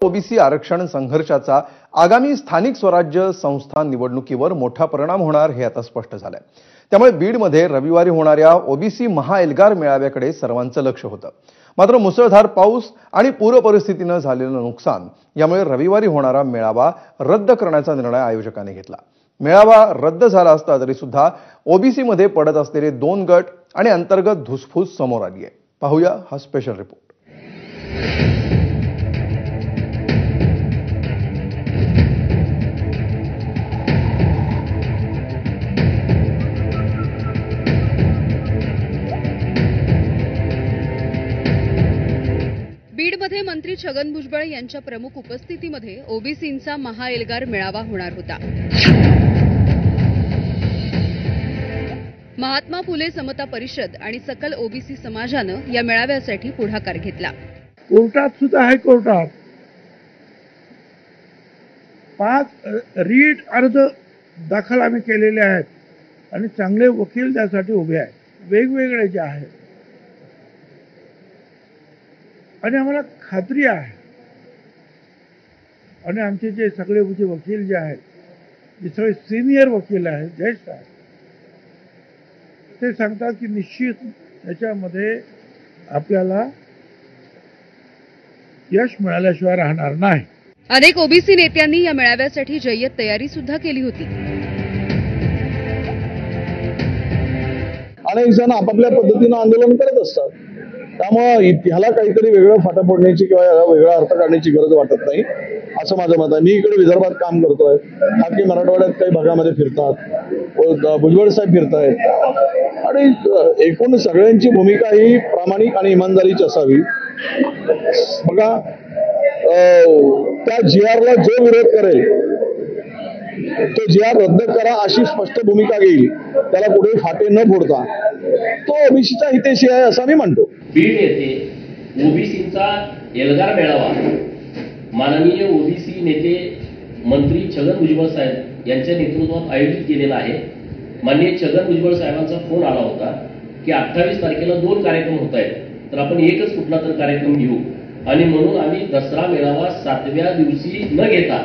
OBC आरक्षण संघर्षाचा आगामी स्थानिक स्वराज्य संस्था निवडणुकीवर मोठा परिणाम होणार हे आता स्पष्ट झालंय। त्यामुळे बीडमध्ये रविवारी होणाऱ्या ओबीसी महाएल्गार मेळाव्याकडे सर्वांचं लक्ष होतं। मात्र मुसळधार पाऊस आणि पूर परिस्थितीने झालेलं नुकसान यामुळे रविवारी होणारा मेळावा रद्द करण्याचा निर्णय आयोजकांनी घेतला। मेळावा रद्द झाला असता तरी सुद्धा ओबीसी मध्ये पडत असलेले 2 गट आणि अंतर्गत धुसफूस समोर आली आहे। पाहूया हा स्पेशल रिपोर्ट। बीडमध्ये मंत्री छगन भुजबळ यांच्या प्रमुख उपस्थितीमध्ये ओबीसींचा महाएल्गार मेळावा होणार होता। महात्मा फुले समता परिषद आणि सकल ओबीसी समाजानं या मेळाव्यासाठी पुढाकार घेतला। कोर्टात सुद्धा हायकोर्टात 5 रीट अर्ज दाखल आम्ही केलेले आहेत आणि चांगले वकील त्यासाठी उभे आहेत, वेगवेगळे जे आहेत। आणि आम्हाला खात्री आहे आणि आमचे जे सगळे वकील जे आहेत, जे सगळे सिनियर वकील आहेत, ज्येष्ठ आहेत, ते सांगतात की निश्चित त्याच्यामध्ये आपल्याला यश मिळाल्याशिवाय राहणार नाही। अनेक ओबीसी नेत्यांनी या मेळाव्यासाठी जय्यत तयारी सुद्धा केली होती। अनेक जण आपापल्या पद्धतीनं आंदोलन करत असतात, त्यामुळे ह्याला काहीतरी वेगळं फाटा फोडण्याची किंवा याला वेगळा अर्थ काढण्याची गरज वाटत नाही, असं माझं मत आहे। मी इकडे विदर्भात काम करतोय, खाजगी मराठवाड्यात काही भागामध्ये फिरतात, भुजबळ साहेब फिरतायत आणि एकूण सगळ्यांची भूमिका ही प्रामाणिक आणि इमानदारीची असावी। बघा, त्या जीआरला जो विरोध करेल तो जीआर रद्द करा अशी स्पष्ट भूमिका घेईल, त्याला कुठे फाटे न फोडता तो ओबीसीचा हितेशी आहे असं मी म्हणतो। बीड येथे ओबीसीचा एल्गार मेळावा माननीय ओबीसी नेते मंत्री छगन भुजबळ साहेब यांच्या नेतृत्वात आयोजित केलेला आहे। माननीय छगन भुजबळ साहेबांचा फोन आला होता की 28 तारखेला 2 कार्यक्रम होत आहेत, तर आपण एकच कुठला तर कार्यक्रम घेऊ आणि म्हणून आम्ही दसरा मेळावा 7व्या दिवशी न घेता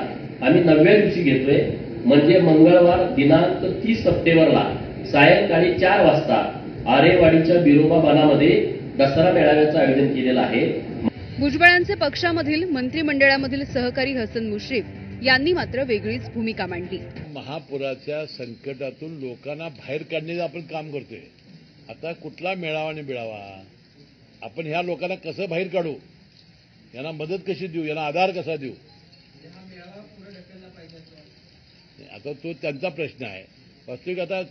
आम्ही 9व्या दिवशी घेतोय। म्हणजे मंगळवार दिनांक 30 सप्टेंबरला सायंकाळी 4 वाजता आरेवाडीच्या बिरोबा बनामध्ये दसरा मेळाव्याचं आयोजन केलेलं आहे। भुजबळांचे पक्षामधील मंत्रिमंडळामधील सहकारी हसन मुश्रीफ यांनी मात्र वेगळीच भूमिका मांडली। महापुराच्या संकटातून लोकांना बाहेर काढण्याचं आपण काम करतोय। आता कुठला मेळावा आणि बिळावा, आपण ह्या लोकांना कसं बाहेर काढू, यांना मदत कशी देऊ, यांना आधार कसा देऊ, आता तो त्यांचा प्रश्न आहे। वास्तविक आता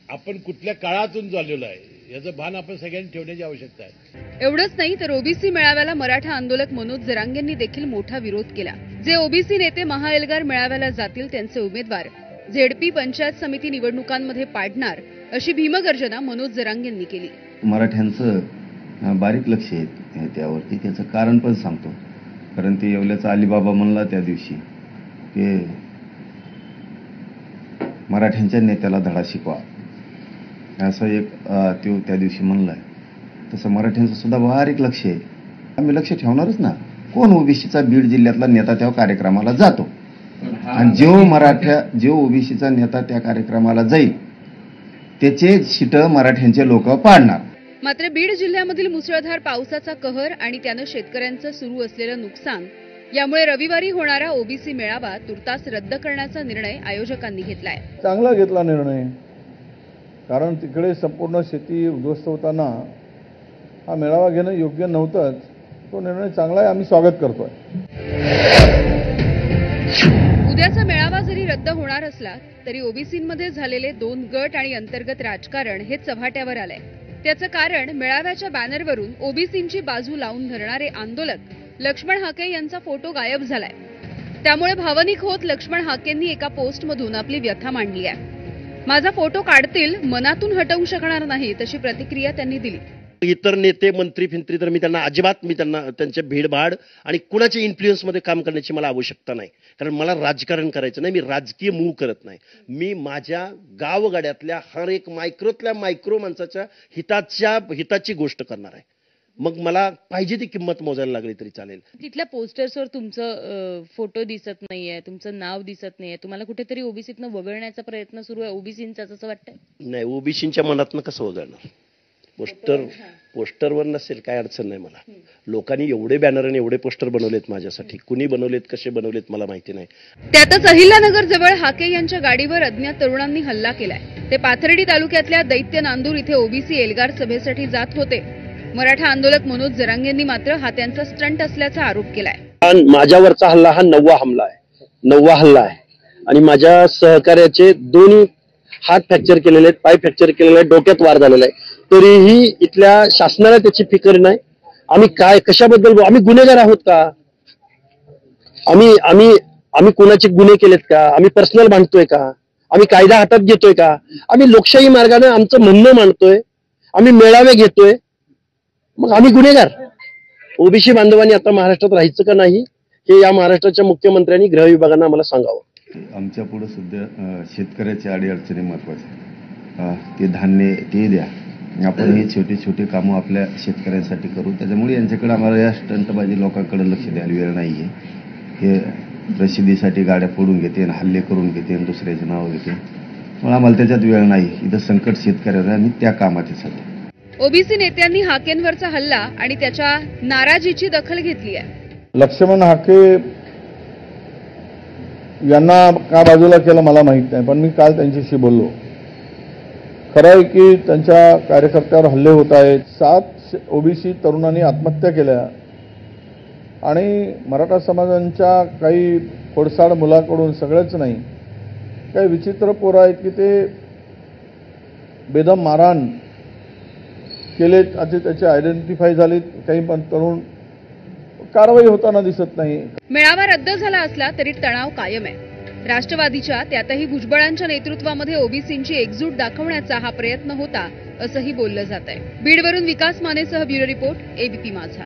आपण कुठल्या काळातून चाललेलो आहे याचं भान आपण सगळ्यांनी ठेवण्याची आवश्यकता आहे। एवढंच नाही तर ओबीसी मेळाव्याला मराठा आंदोलक मनोज जरांगेंनी देखील मोठा विरोध केला। जे ओबीसी नेते महाएल्गार मेळाव्याला जातील त्यांचे उमेदवार झेडपी पंचायत समिती निवडणुकांमध्ये पाडणार अशी भीमगर्जना मनोज जरांगेंनी केली। मराठ्यांचं बारीक लक्ष आहे त्यावरती, त्याचं कारण पण सांगतो। कारण ते येवल्याचा अलीबाबा म्हणला त्या दिवशी की मराठ्यांच्या नेत्याला धडा शिकवा, असं एक तो त्या दिवशी म्हणलाय। तसं मराठ्यांचं सुद्धा बारीक लक्ष आहे, आम्ही लक्ष ठेवणारच ना। कोण ओबीसीचा बीड जिल्ह्यातला नेता त्या कार्यक्रमाला जातो आणि जो ओबीसीचा नेता त्या कार्यक्रमाला जाईल त्याचे सीट मराठ्यांचे लोक पाडणार। मात्र बीड जिल्ह्यामधील मुसळधार पावसाचा कहर आणि त्यानं शेतकऱ्यांचं सुरू असलेलं नुकसान यामुळे रविवारी होणारा ओबीसी मेळावा तुर्तास रद्द करण्याचा निर्णय आयोजकांनी घेतलाय। चांगला घेतला निर्णय, कारण तिकडे संपूर्ण शेती उद्ध्वस्त होताना हा मेळावा घेणं योग्य नव्हतंच। तो निर्णय चांगला आहे, आम्ही स्वागत करतोय। उद्याचा मेळावा जरी रद्द होणार असला तरी ओबीसींमध्ये झालेले 2 गट आणि अंतर्गत राजकारण हे चव्हाट्यावर आलंय। त्याचं कारण मेळाव्याच्या बॅनरवरून ओबीसींची बाजू लावून धरणारे आंदोलक लक्ष्मण हाके यांचा फोटो गायब झालाय। त्यामुळे भावनिक होत लक्ष्मण हाकेंनी एका पोस्टमधून आपली व्यथा मांडली आहे। माझा फोटो काढतील, मनातून हटवू शकणार नाही तशी प्रतिक्रिया त्यांनी दिली। इतर नेते मंत्री फिंत्री तर मी त्यांना त्यांच्या भीडभाड आणि कुणाच्या इन्फ्लुएन्समध्ये काम करण्याची मला आवश्यकता नाही, कारण मला राजकारण करायचं नाही। मी राजकीय मूव करत नाही, मी माझ्या गावगाड्यातल्या हर एक मायक्रो माणसाच्या हिताची गोष्ट करणार आहे। मग मला पाहिजे ती किंमत मोजायला लागली तरी चालेल. तिथल्या पोस्टर्सवर तुमचं फोटो दिसत नाहीये, तुमचं नाव दिसत नाहीये, तुम्हाला कुठेतरी ओबीसीतनं वगळण्याचा प्रयत्न सुरू आहे ओबीसींचा, असं वाटतंय? नाही, ओबीसींच्या मनातनं कसं वगळणार? पोस्टरवर नसेल काय अडचण नाही मला. लोकांनी एवढे बॅनर आणि एवढे पोस्टर बनवलेत माझ्यासाठी, कुणी बनवलेत, कसे बनवलेत मला माहिती नाही. त्यातच अहिल्यानगर जवळ हाके यांच्या गाडीवर अज्ञात तरुणांनी हल्ला केलाय. ते पाथर्डी तालुक्यातल्या दैत्य नांदूर इथे ओबीसी एल्गार सभेसाठी जात होते. मराठा आंदोलक मनोज जरांगेंनी मात्र हा त्यांचा स्टंट असल्याचा आरोप केलाय. माझ्यावरचा हल्ला हा 9वा हल्ला आहे आणि माझ्या सहकार्याचे दोन्ही हात फ्रॅक्चर केलेले आहेत, पाय फ्रॅक्चर केलेले आहेत, डोक्यात वार झालेला आहे. तरीही इथल्या शासनाला त्याची फिकर नाही. आम्ही काय कशाबद्दल आम्ही गुन्हेगार आहोत का? आम्ही कोणाचे गुन्हे केलेत का? आम्ही पर्सनल मांडतोय का? आम्ही कायदा हातात घेतोय का? आम्ही लोकशाही मार्गाने आमचं म्हणणं मांडतोय, आम्ही मेळावे घेतोय, मग आम्ही गुन्हेगार? ओबीसी बांधवांनी आता महाराष्ट्रात राहायचं का नाही हे या महाराष्ट्राच्या मुख्यमंत्र्यांनी गृह विभागानं आम्हाला सांगावं. आमच्या पुढे सुद्धा शेतकऱ्याच्या अडीअडचणी महत्वाच्या, ते धान्य ते द्या. आपण हे छोटे छोटे कामं आपल्या शेतकऱ्यांसाठी करू. त्याच्यामुळे यांच्याकडे आम्हाला या स्टंटबाजी लोकांकडे लक्ष द्यायला वेळ नाहीये. हे प्रसिद्धीसाठी गाड्या फोडून घेते, हल्ले करून घेते, दुसऱ्याचे नाव घेते. पण आम्हाला त्याच्यात वेळ नाही. इथं संकट शेतकऱ्याला आणि त्या कामाचे सध्या. ओबीसी नेत्यांनी हाकेंवरचा हल्ला आणि त्याच्या नाराजीची दखल घेतली आहे. लक्ष्मण हाके यांना का बाजूला केलं मला माहित नाही, पण मी काल त्यांच्याशी बोललो. खरं आहे की त्यांच्या कार्यकर्त्यावर हल्ले होत आहेत. 7 ओबीसी तरुणांनी आत्महत्या केल्या आणि मराठा समाजांच्या काही खोडसाड मुलाकडून, सगळेच नाही, काही विचित्र पोरं आहेत की ते बेदम मारहाण केलेत. आता त्याचे आयडेंटिफाय झालेत. काही पण तरुण कारवाई होताना दिसत नाही. मेळावा रद्द झाला असला तरी तणाव कायम आहे. राष्ट्रवादीच्या त्यातही भुजबळांच्या नेतृत्वामध्ये ओबीसींची एकजूट दाखवण्याचा हा प्रयत्न होता असंही बोललं जात आहे. बीडवरून विकास मानेसह ब्युरो रिपोर्ट, एबीपी माझा.